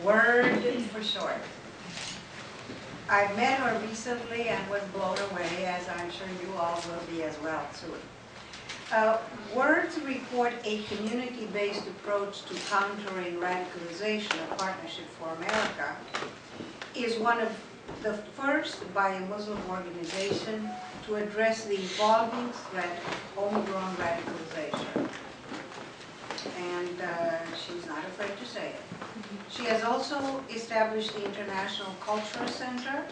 WORDE for short. I met her recently and was blown away, as I'm sure you all will be as well soon. WORDE's report, A Community-Based Approach to Countering Radicalization, a Partnership for America, is one of the first by a Muslim organization to address the evolving threat of homegrown radicalization. And she's not afraid to say it. She has also established the International Cultural Center,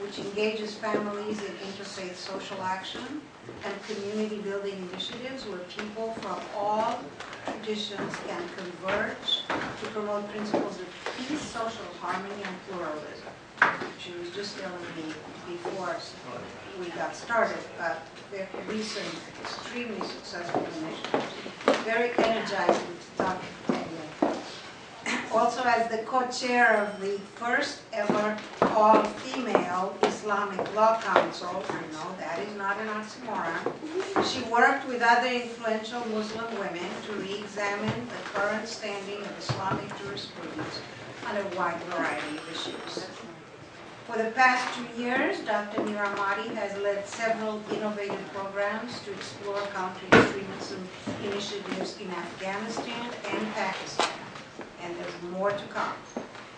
which engages families in interfaith social action and community building initiatives where people from all traditions can converge to promote principles of peace, social harmony, and pluralism. She was just telling me before we got started about their recent, extremely successful initiatives. Very energizing to talk to you. Also, as the co-chair of the first ever all-female Islamic Law Council, I know that is not an oxymoron, she worked with other influential Muslim women to re-examine the current standing of Islamic jurisprudence on a wide variety of issues. For the past 2 years, Dr. Mirahmadi has led several innovative programs to explore counter-extremism initiatives in Afghanistan and Pakistan, and there's more to come.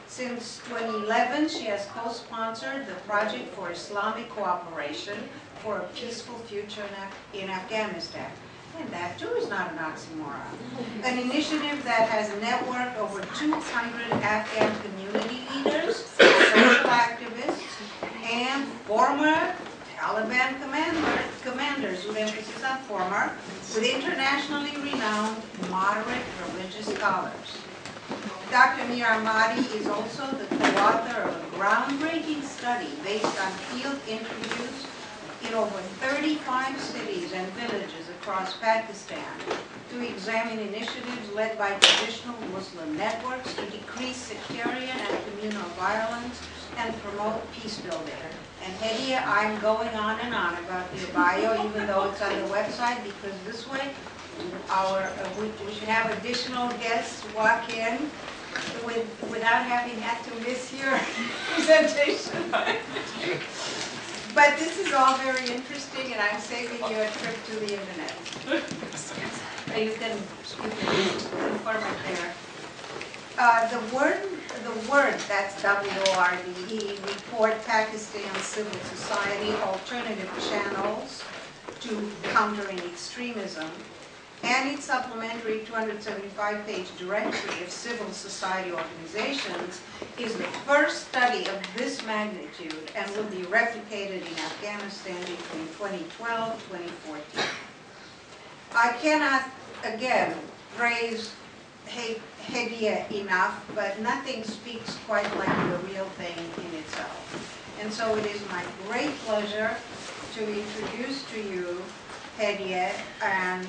Since 2011, she has co-sponsored the Project for Islamic Cooperation for a Peaceful Future in Afghanistan. And that too is not an oxymoron. An initiative that has networked over 200 Afghan community leaders, social activists, and former Taliban commanders, with emphasis on former, with internationally renowned moderate religious scholars. Dr. Mirahmadi is also the co-author of a groundbreaking study based on field interviews in over 35 cities and villages across Pakistan to examine initiatives led by traditional Muslim networks to decrease sectarian and communal violence and promote peace building. And Hediye, I'm going on and on about your bio, even though it's on the website, because this way we should have additional guests walk in without having had to miss your presentation. But this is all very interesting, and I'm saving you a trip to the internet. You can confirm it there. The WORDE, that's W-O-R-D-E, report Pakistan Civil Society Alternative Channels to Countering Extremism, and its supplementary 275-page directory of civil society organizations is the first study of this magnitude and will be replicated in Afghanistan between 2012 and 2014. I cannot, again, praise Hediye enough, but nothing speaks quite like the real thing in itself. And so it is my great pleasure to introduce to you Hediye, and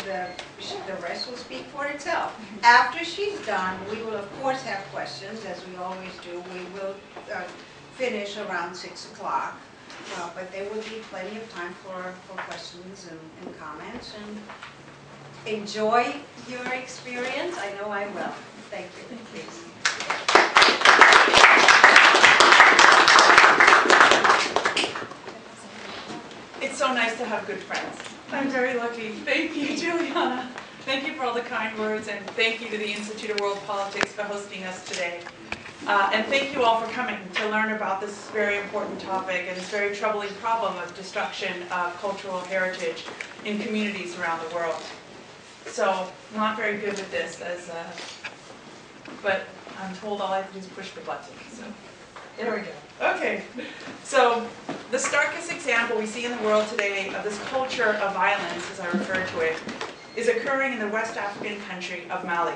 the rest will speak for itself. After she's done, we will of course have questions, as we always do. We will finish around 6 o'clock, but there will be plenty of time for questions and comments. And enjoy your experience. I know I will. Thank you. Please. It's so nice to have good friends. I'm very lucky. Thank you, Juliana. Thank you for all the kind words, and thank you to the Institute of World Politics for hosting us today. And thank you all for coming to learn about this very important topic and this very troubling problem of destruction of cultural heritage in communities around the world. So, I'm not very good with this, but I'm told all I have to do is push the button. So. There we go. Okay, so the starkest example we see in the world today of this culture of violence, as I refer to it, is occurring in the West African country of Mali.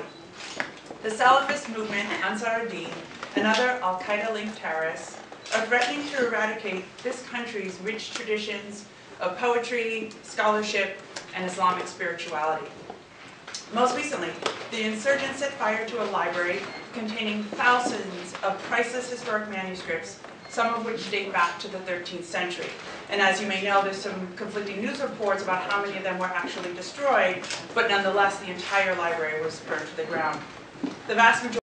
The Salafist movement, Ansar-Din, and other Al-Qaeda-linked terrorists are threatening to eradicate this country's rich traditions of poetry, scholarship, and Islamic spirituality. Most recently, the insurgents set fire to a library containing thousands of priceless historic manuscripts, some of which date back to the 13th century. And as you may know, there's some conflicting news reports about how many of them were actually destroyed, but nonetheless, the entire library was burned to the ground. The vast majority